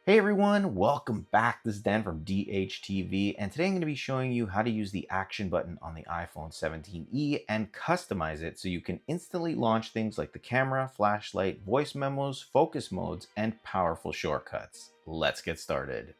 Hey everyone, welcome back. This is Dan from DHTV, and today I'm going to be showing you how to use the action button on the iPhone 17e and customize it so you can instantly launch things like the camera, flashlight, voice memos, focus modes, and powerful shortcuts. Let's get started.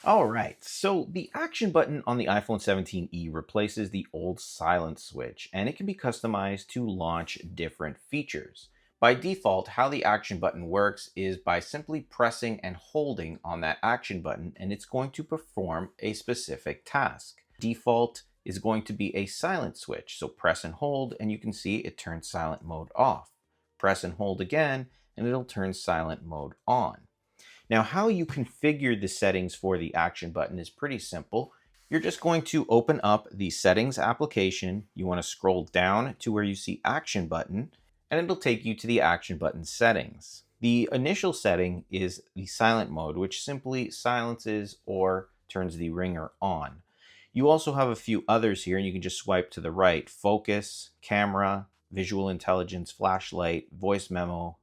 Alright, so the action button on the iPhone 17e replaces the old silent switch, and it can be customized to launch different features. By default, how the action button works is by simply pressing and holding on that action button, and it's going to perform a specific task. Default is going to be a silent switch, so press and hold, and you can see it turns silent mode off. Press and hold again, and it'll turn silent mode on. Now, how you configure the settings for the action button is pretty simple. You're just going to open up the settings application. You want to scroll down to where you see action button, and it'll take you to the action button settings. The initial setting is the silent mode, which simply silences or turns the ringer on. You also have a few others here, and you can just swipe to the right: focus, camera, visual intelligence, flashlight, voice memo,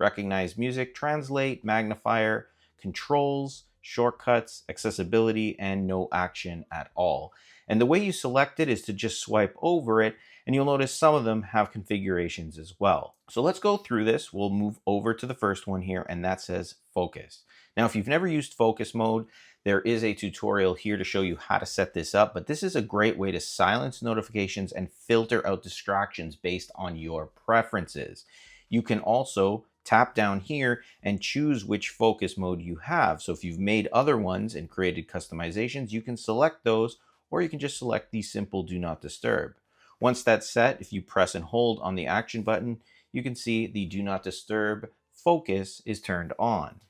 recognize music, translate, magnifier, controls, shortcuts, accessibility, and no action at all. And the way you select it is to just swipe over it, and you'll notice some of them have configurations as well. So let's go through this. We'll move over to the first one here, and that says focus. Now, if you've never used focus mode, there is a tutorial here to show you how to set this up, but this is a great way to silence notifications and filter out distractions based on your preferences. You can also tap down here and choose which focus mode you have. So if you've made other ones and created customizations, you can select those, or you can just select the simple do not disturb. Once that's set, if you press and hold on the action button, you can see the do not disturb focus is turned on.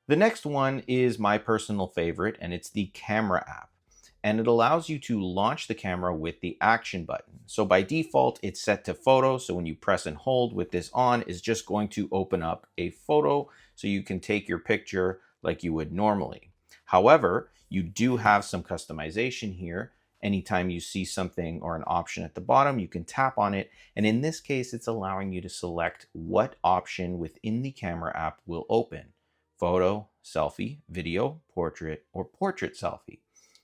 The next one is my personal favorite, and it's the camera app. And it allows you to launch the camera with the action button. So by default, it's set to photo. So when you press and hold with this on, it's just going to open up a photo so you can take your picture like you would normally. However, you do have some customization here. Anytime you see something or an option at the bottom, you can tap on it. And in this case, it's allowing you to select what option within the camera app will open: photo, selfie, video, portrait, or portrait selfie.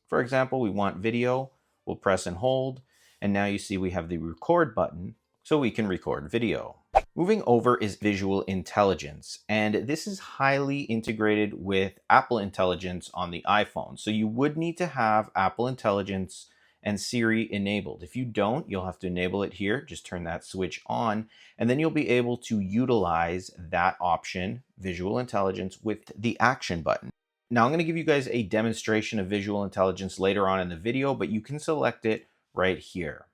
For example, we want video, we'll press and hold, and now you see we have the record button, so we can record video. Moving over is visual intelligence, and this is highly integrated with Apple Intelligence on the iPhone. So you would need to have Apple Intelligence and Siri enabled. If you don't, you'll have to enable it here. Just turn that switch on, and then you'll be able to utilize that option, visual intelligence, with the action button. Now, I'm going to give you guys a demonstration of visual intelligence later on in the video, but you can select it right here.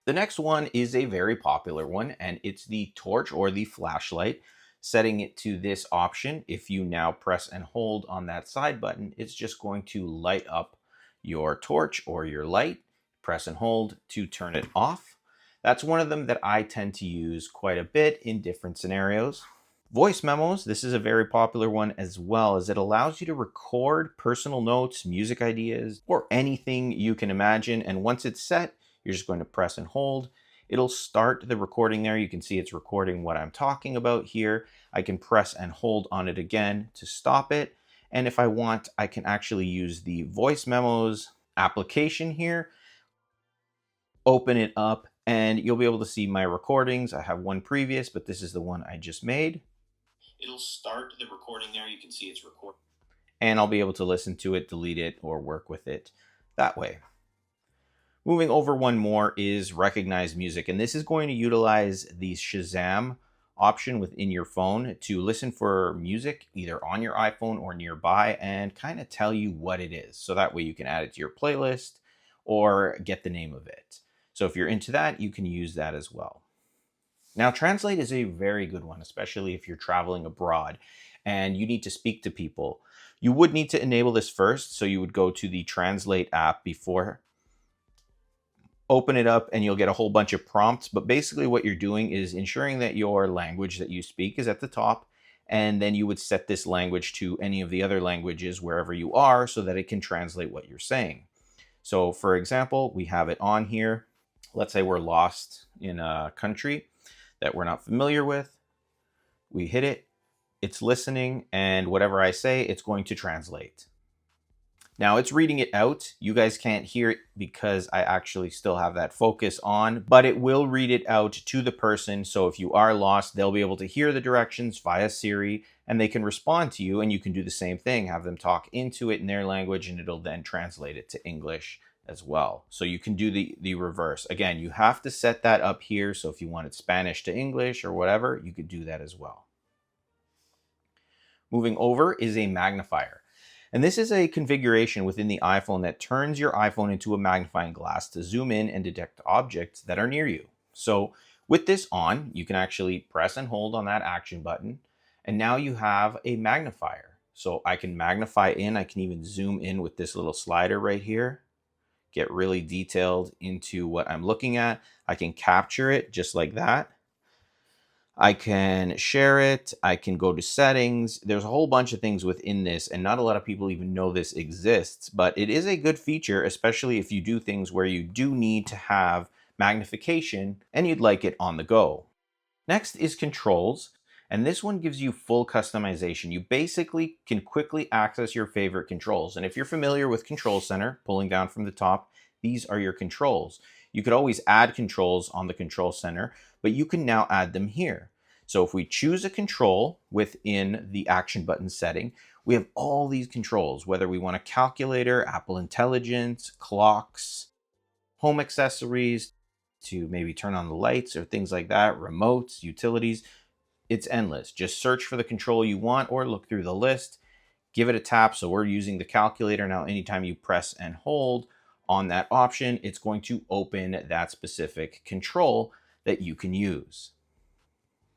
The next one is a very popular one, and it's the torch or the flashlight. Setting it to this option, if you now press and hold on that side button, it's just going to light up your torch or your light. Press and hold to turn it off. That's one of them that I tend to use quite a bit in different scenarios. Voice memos, this is a very popular one as well, as it allows you to record personal notes, music ideas, or anything you can imagine. And once it's set, you're just going to press and hold. It'll start the recording there. You can see it's recording what I'm talking about here. I can press and hold on it again to stop it. And if I want, I can actually use the voice memos application here, open it up, and you'll be able to see my recordings. I have one previous, but this is the one I just made. It'll start the recording there. You can see it's recording. And I'll be able to listen to it, delete it, or work with it that way. Moving over, one more is recognize music. And this is going to utilize the Shazam option within your phone to listen for music either on your iPhone or nearby and kind of tell you what it is. So that way you can add it to your playlist or get the name of it. So if you're into that, you can use that as well. Now, translate is a very good one, especially if you're traveling abroad and you need to speak to people. You would need to enable this first, so you would go to the translate app before, open it up, and you'll get a whole bunch of prompts. But basically what you're doing is ensuring that your language that you speak is at the top, and then you would set this language to any of the other languages wherever you are so that it can translate what you're saying. So for example, we have it on here. Let's say we're lost in a country that we're not familiar with. We hit it. it's listening, and whatever I say, it's going to translate. Now it's reading it out. You guys can't hear it because I actually still have that focus on, but it will read it out to the person. So if you are lost, they'll be able to hear the directions via Siri and they can respond to you, and you can do the same thing, have them talk into it in their language, and it'll then translate it to English as well. So you can do the reverse. Again, you have to set that up here. So if you wanted Spanish to English or whatever, you could do that as well. Moving over is a magnifier. And this is a configuration within the iPhone that turns your iPhone into a magnifying glass to zoom in and detect objects that are near you. So with this on, you can actually press and hold on that action button, and now you have a magnifier. So I can magnify in, I can even zoom in with this little slider right here, get really detailed into what I'm looking at. I can capture it just like that. I can share it. I can go to settings. There's a whole bunch of things within this, and not a lot of people even know this exists, but it is a good feature, especially if you do things where you do need to have magnification and you'd like it on the go. Next is controls, and this one gives you full customization. You basically can quickly access your favorite controls. And if you're familiar with Control Center, pulling down from the top, these are your controls. You could always add controls on the Control Center, but you can now add them here. So if we choose a control within the action button setting, we have all these controls, whether we want a calculator, Apple Intelligence, clocks, home accessories, to maybe turn on the lights or things like that, remotes, utilities. It's endless. Just search for the control you want or look through the list, give it a tap. So we're using the calculator now. Anytime you press and hold on that option, it's going to open that specific control that you can use.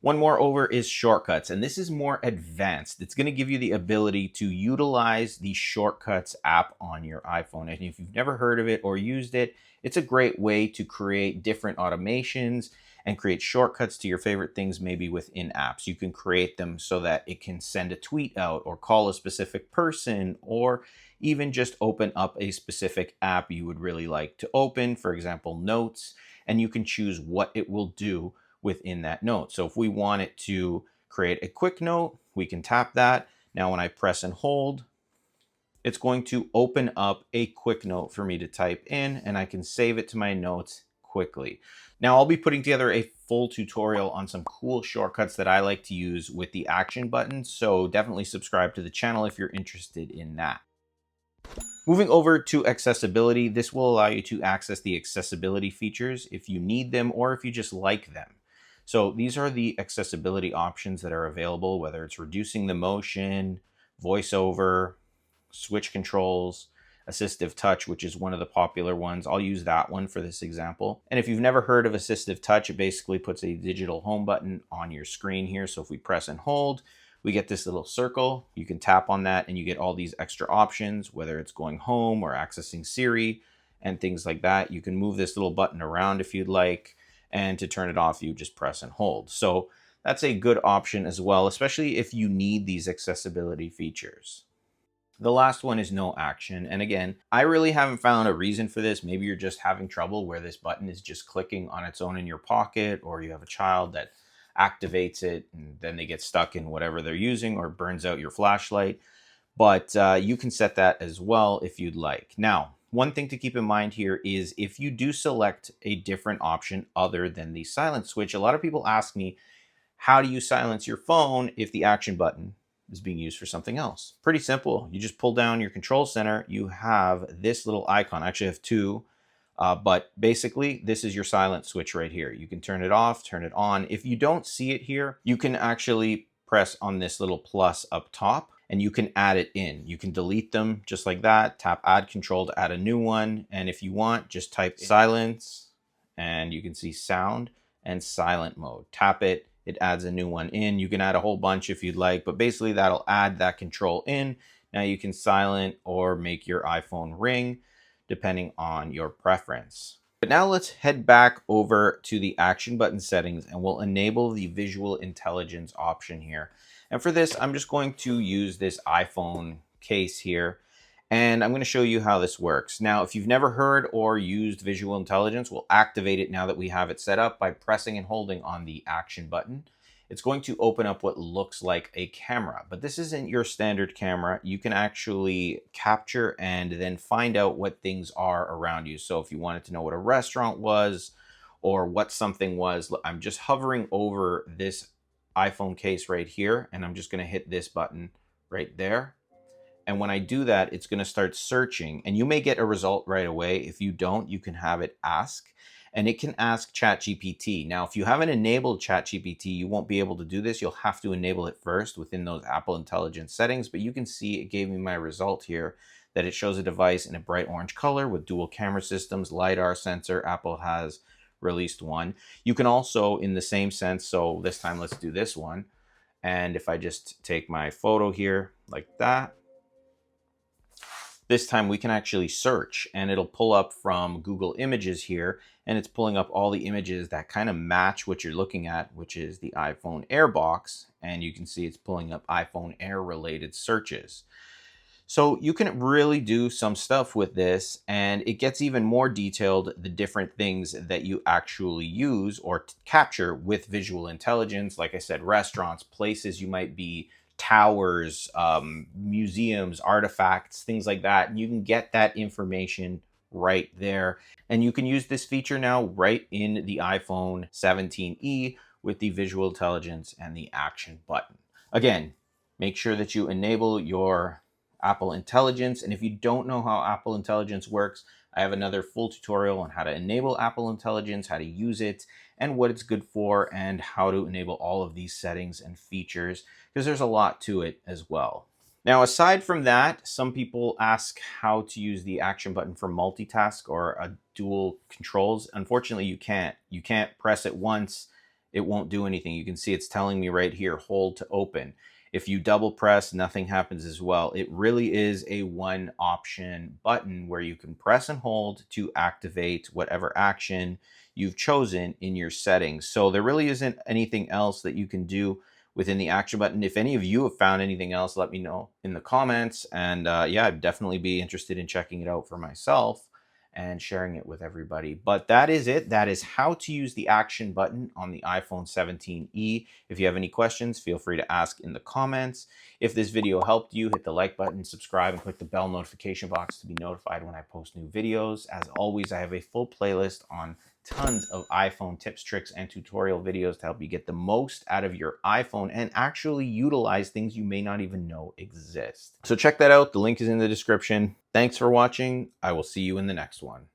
One more over is shortcuts, and this is more advanced. It's going to give you the ability to utilize the Shortcuts app on your iPhone. And if you've never heard of it or used it, it's a great way to create different automations and create shortcuts to your favorite things, maybe within apps. You can create them so that it can send a tweet out or call a specific person, or even just open up a specific app you would really like to open, for example, Notes, and you can choose what it will do within that note. So if we want it to create a quick note, we can tap that. Now when I press and hold, it's going to open up a quick note for me to type in, and I can save it to my notes quickly. Now I'll be putting together a full tutorial on some cool shortcuts that I like to use with the action button, so definitely subscribe to the channel if you're interested in that. Moving over to accessibility, this will allow you to access the accessibility features if you need them or if you just like them. So these are the accessibility options that are available, whether it's reducing the motion, voiceover, switch controls, assistive touch, which is one of the popular ones. I'll use that one for this example. And if you've never heard of assistive touch, it basically puts a digital home button on your screen here. So if we press and hold, we get this little circle. You can tap on that and you get all these extra options, whether it's going home or accessing Siri and things like that. You can move this little button around if you'd like. And to turn it off, you just press and hold. So that's a good option as well, especially if you need these accessibility features. The last one is no action. And again, I really haven't found a reason for this. Maybe you're just having trouble where this button is just clicking on its own in your pocket, or you have a child that activates it and then they get stuck in whatever they're using or burns out your flashlight. But you can set that as well if you'd like. Now, one thing to keep in mind here is if you do select a different option other than the silent switch, a lot of people ask me, how do you silence your phone if the action button is being used for something else? Pretty simple. You just pull down your control center. You have this little icon. I actually have two, but basically this is your silent switch right here. You can turn it off, turn it on. If you don't see it here, you can actually press on this little plus up top, and you can add it in. You can delete them just like that. Tap add control to add a new one. And if you want, just type silence and you can see sound and silent mode. Tap it, it adds a new one in. You can add a whole bunch if you'd like, but basically that'll add that control in. Now you can silent or make your iPhone ring depending on your preference. But now let's head back over to the action button settings and we'll enable the visual intelligence option here. And for this, I'm just going to use this iPhone case here, and I'm going to show you how this works. Now, if you've never heard or used visual intelligence, we'll activate it now that we have it set up by pressing and holding on the action button. it's going to open up what looks like a camera. But this isn't your standard camera. You can actually capture and then find out what things are around you. So if you wanted to know what a restaurant was or what something was, I'm just hovering over this iPhone case right here, and I'm just going to hit this button right there. And when I do that, it's going to start searching, and you may get a result right away. If you don't, you can have it ask, and it can ask ChatGPT. Now, if you haven't enabled ChatGPT, you won't be able to do this. You'll have to enable it first within those Apple Intelligence settings, but you can see it gave me my result here, that it shows a device in a bright orange color with dual camera systems, LiDAR sensor. Apple has released one. You can also, in the same sense, so this time let's do this one. And if I just take my photo here like that, this time we can actually search, and it'll pull up from Google Images here, and it's pulling up all the images that kind of match what you're looking at, which is the iPhone Air box. And you can see it's pulling up iPhone Air related searches. So you can really do some stuff with this, and it gets even more detailed, the different things that you actually use or capture with visual intelligence. Like I said, restaurants, places you might be, towers, museums, artifacts, things like that. And you can get that information right there. And you can use this feature now right in the iPhone 17e with the visual intelligence and the action button. Again, make sure that you enable your Apple Intelligence. And if you don't know how Apple Intelligence works, I have another full tutorial on how to enable Apple Intelligence, how to use it, and what it's good for, and how to enable all of these settings and features, because there's a lot to it as well. Now, aside from that, some people ask how to use the action button for multitask or dual controls. Unfortunately, you can't. You can't press it once, it won't do anything. You can see it's telling me right here, hold to open. If you double press, nothing happens as well. It really is a one option button where you can press and hold to activate whatever action you've chosen in your settings. So there really isn't anything else that you can do within the action button. If any of you have found anything else, let me know in the comments. And yeah, I'd definitely be interested in checking it out for myself and sharing it with everybody. But that is it. That is how to use the action button on the iPhone 17e. If you have any questions, feel free to ask in the comments. If this video helped you, hit the like button, subscribe, and click the bell notification box to be notified when I post new videos. As always, I have a full playlist on tons of iPhone tips, tricks, and tutorial videos to help you get the most out of your iPhone and actually utilize things you may not even know exist. So check that out. The link is in the description. Thanks for watching. I will see you in the next one.